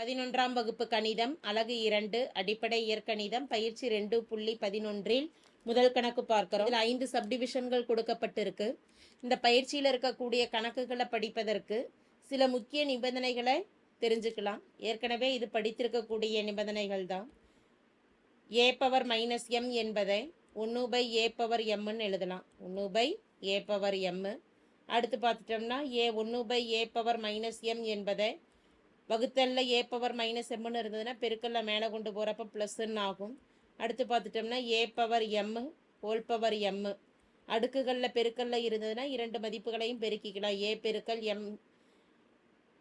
11ஆம் வகுப்பு கணிதம் அலகு 2 அடிப்படை இயற்கணிதம் பயிற்சி 2.11 முதல் கணக்கு பார்க்கிறோம். இதில் 5 சப்டிவிஷன்கள் கொடுக்கப்பட்டிருக்கு. இந்த பயிற்சியில் இருக்கக்கூடிய கணக்குகளை படிப்பதற்கு சில முக்கிய நிபந்தனைகளை தெரிஞ்சுக்கலாம். ஏற்கனவே இது படித்திருக்கக்கூடிய நிபந்தனைகள் தான். a பவர் மைனஸ் m என்பதை 1/a பவர் mன்னு எழுதலாம். 1/a power m. அடுத்து பார்த்துட்டோம்னா a 1/a power minus m என்பதை வகுத்தல்ல a பவர் மைனஸ் எம்னு இருந்ததுன்னா பெருக்கல்ல மேலே கொண்டு போகிறப்ப ப்ளஸ்ன்னு ஆகும். அடுத்து பார்த்துட்டோம்னா a power m whole power m அடுக்குகளில் பெருக்கல்ல இருந்ததுன்னா இரண்டு மதிப்புகளையும் பெருக்கிக்கலாம். a பெருக்கல் m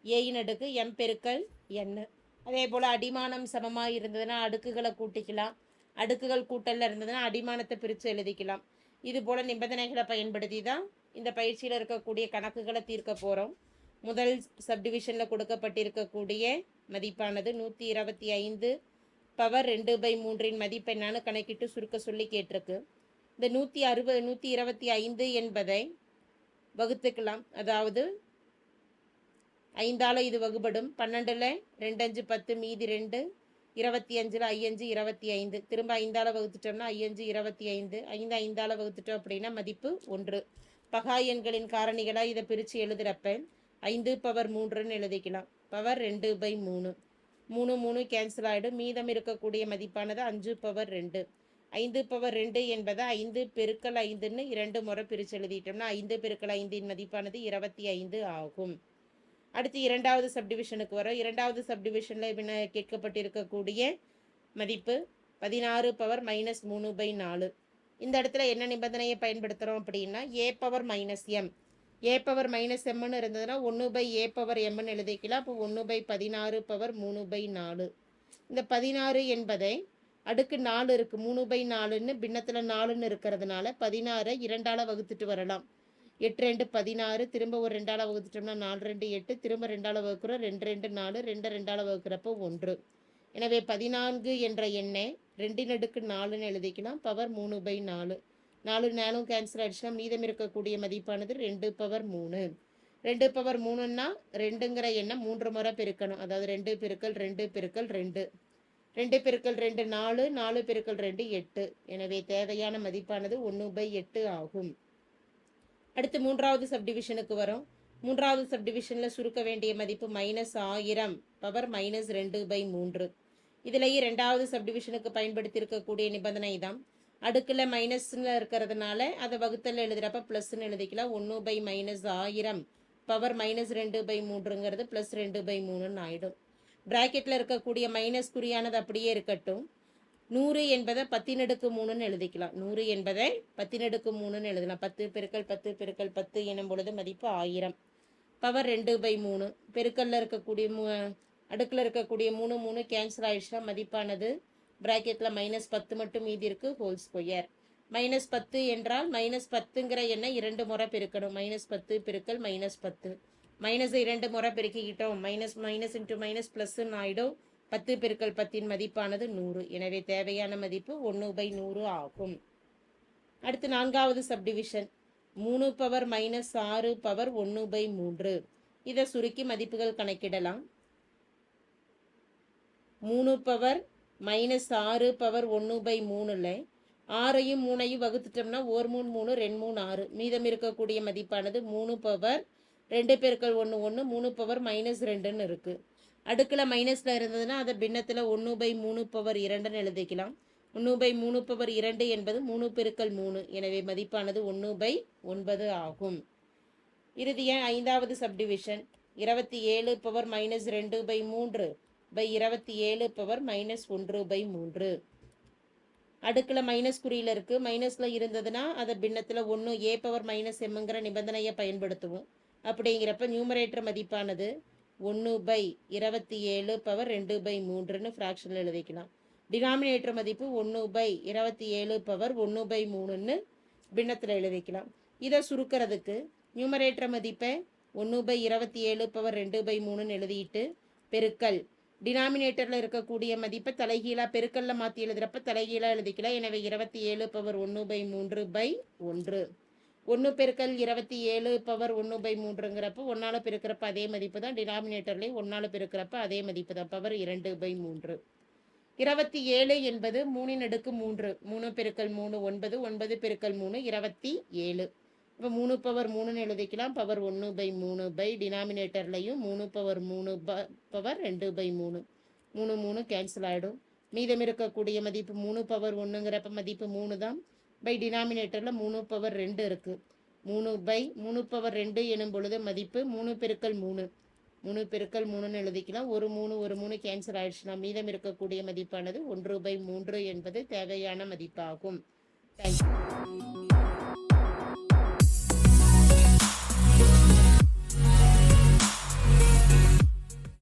ஏயின் அடுக்கு m பெருக்கல் n. அதே போல் அடிமானம் சமமாக இருந்ததுன்னா அடுக்குகளை கூட்டிக்கலாம். அடுக்குகள் கூட்டலில் இருந்ததுன்னா அடிமானத்தை பிரித்து எழுதிக்கலாம். இது போல் நிபந்தனைகளை பயன்படுத்தி தான் இந்த பயிற்சியில் இருக்கக்கூடிய கணக்குகளை தீர்க்க போகிறோம். முதல் சப்டிவிஷனில் கொடுக்கப்பட்டிருக்கக்கூடிய மதிப்பானது 125 பவர் 2/3 மதிப்பை நான் கணக்கிட்டு சுருக்க சொல்லி கேட்டிருக்கு. இந்த 125 என்பதை வகுத்துக்கலாம். அதாவது 5ஆல் இது வகுபடும். 12ல் 2 5 10 மீதி 2 25ல் 5 25 திரும்ப 5ஆல் வகுத்துட்டோம்னா 5 25 5 5ஆல் வகுத்துட்டோம் அப்படின்னா மதிப்பு 1. பகா எண்களின் காரணிகளாக இதை பிரித்து எழுதுகிறப்ப 5 பவர் 3ன்னு எழுதிக்கலாம். பவர் 2/3 3 3 கேன்சல் ஆகிடும். மீதம் இருக்கக்கூடிய மதிப்பானது 5 பவர் 2. 5 பவர் 2 என்பதை 5 பெருக்கல் 5ன்னு 2 முறை பிரித்து எழுதிட்டோம்னா 5 பெருக்கல் 5இன் மதிப்பானது 25 ஆகும். அடுத்து இரண்டாவது சப்டிவிஷனுக்கு வரும். இரண்டாவது சப்டிவிஷனில் கேட்கப்பட்டிருக்கக்கூடிய மதிப்பு 16 பவர் மைனஸ் 3/4. இந்த இடத்துல என்ன நிபந்தனையை பயன்படுத்துகிறோம் அப்படின்னா a power minus m a power minus எம்னு இருந்ததுன்னா 1/a பவர் mன்னு எழுதிக்கலாம். அப்போ 1/16 பவர் 3/4. இந்த 16 என்பதை அடுக்கு 4 இருக்குது. 3/4ன்னு பின்னத்தில் 4ன்னு இருக்கிறதுனால 16 2ஆல் வகுத்துட்டு வரலாம். 8 2 16 திரும்ப ஒரு 2ஆல் வகுத்துட்டோம்னா 4 2 8 திரும்ப 2ஆல் வகுக்கிறோம் 2 2 4 2 2ஆல் வகுக்கிறப்போ 1. எனவே 14 என்ற எண்ணை 2/4ன்னு எழுதிக்கலாம். பவர் 3/4 4 4 கேன்சல் ஆகிடுச்சுன்னா மீதம் இருக்கக்கூடிய மதிப்பானது 2 பவர் 3. 2 பவர் 3ன்னா 2ங்கிற எண்ணை 3 முறை பெருக்கணும். அதாவது 2 பெருக்கல் 2 பெருக்கல் 2 2 பெருக்கல் 2 4 4 பெருக்கல் 2 8. எனவே தேவையான மதிப்பானது 1/8 ஆகும். அடுத்து மூன்றாவது சப்டிவிஷனுக்கு வரும். மூன்றாவது சப்டிவிஷனில் சுருக்க வேண்டிய மதிப்பு -1000 பவர் -2/3. இதுலேயே ரெண்டாவது சப்டிவிஷனுக்கு பயன்படுத்தியிருக்கக்கூடிய நிபந்தனை தான். அடுக்கில் மைனஸ்ன்னு இருக்கிறதுனால அதை வகுத்தல் எழுதுகிறப்ப ப்ளஸ்ன்னு எழுதிக்கலாம். 1/-1000 பவர் -2/3ங்கிறது +2/3ன்னு ஆகிடும். ப்ராக்கெட்டில் இருக்கக்கூடிய மைனஸ் குறியானது அப்படியே இருக்கட்டும். 100 என்பதை 10^3ன்னு எழுதிக்கலாம். 100 என்பதை 10^3ன்னு எழுதலாம். 10 பெருக்கல் 10 பெருக்கல் 10 எனும் பொழுது மதிப்பு 1000. பவர் 2/3 பெருக்கல்ல இருக்கக்கூடிய அடுக்கில் இருக்கக்கூடிய 3 3 கேன்சல் ஆகிடுச்சுன்னா மதிப்பானது ப்ராக்கெட்டில் -10 மட்டும் மீதி இருக்குது. Whole square. -10 என்றால் -10ங்கிற எண்ணை 2 முறை பெருக்கணும். -10 பெருக்கல் -10 மைனஸை 2 முறை பெருக்கிக்கிட்டோம். மைனஸ் இன்ட்டு மைனஸ் ப்ளஸ்ன்னு ஆகிடும். 10 பெருக்கல் 10இன் மதிப்பானது 100. எனவே தேவையான மதிப்பு 1/100 ஆகும். அடுத்து நான்காவது சப்டிவிஷன் 3 பவர் -6 பவர் 1/3. இதை சுருக்கி மதிப்புகள் கணக்கிடலாம். 3 பவர் -6 பவர் 1/3ல் 6ஐயும் 3ஐயும் வகுத்துட்டோம்னா 1 3 3 2 3 6. மீதம் இருக்கக்கூடிய மதிப்பானது 3 பவர் 2 பெருக்கல் 1 1 3 பவர் -2ன்னு இருக்குது. அடுக்கில் மைனஸில் இருந்ததுன்னா அதை பின்னத்தில் 1/3 பவர் 2ன்னு எழுதிக்கலாம். 1/3 பவர் 2 என்பது 3 பெருக்கல் 3. எனவே மதிப்பானது 1/9 ஆகும். இறுதியாக ஐந்தாவது சப்டிவிஷன் 27 பவர் -2/3 27 பவர் -1/3. அடுக்கில் மைனஸ் குறியில் இருக்குது. மைனஸில் இருந்ததுன்னா அதை பின்னத்தில் 1 a பவர் -mங்கிற நிபந்தனையை பயன்படுத்துவோம். அப்படிங்கிறப்ப நியூமரேட்டர் மதிப்பானது 1/27 பவர் 2/3ன்னு ஃப்ராக்ஷனில் எழுதிக்கலாம். டினாமினேட்டர் மதிப்பு 1/27 பவர் 1/3ன்னு பின்னத்தில் எழுதிக்கலாம். இதை சுருக்கிறதுக்கு நியூமரேட்டர் மதிப்பை 1/27 பவர் 2/3ன்னு எழுதிட்டு பெருக்கல் டினாமினேட்டரில் இருக்கக்கூடிய மதிப்பை தலைகீழாக பெருக்கல்ல மாற்றி எழுதுகிறப்ப தலைகீழாக எழுதிக்கலாம். எனவே 27 பவர் 1/3/1. 1 பெருக்கல் 27 பவர் 1/3ங்கிறப்ப 1ஆல் பெருக்கிறப்ப அதே மதிப்பு தான், டினாமினேட்டர்லேயும் 1ஆல் பெருக்கிறப்ப அதே மதிப்பு தான், பவர் 2/3. 27 என்பது 3 அடுக்கு 3, 3 பெருக்கல் 3 9, 9 பெருக்கல் 3 27. இப்போ 3 பவர் 3ன்னு எழுதிக்கலாம், பவர் 1/3 டினாமினேட்டர்லையும் 3 பவர் 3 பவர் 2/3, 3 3 கேன்சல் ஆகிடும். மீதம் இருக்கக்கூடிய மதிப்பு 3 பவர் 1ங்கிறப்ப மதிப்பு 3 தான், பை டினாமினேட்டரில் 3 பவர் 2 இருக்குது. 3 பவர் 2 எனும் பொழுது மதிப்பு 3 பெருக்கல் 3, 3 பெருக்கல் 3ன்னு எழுதிக்கலாம். ஒரு 3 கேன்சல் ஆயிடுச்சுன்னா மீதம் இருக்கக்கூடிய மதிப்பானது 1/3 என்பது தேவையான மதிப்பாகும். தேங்க்யூ.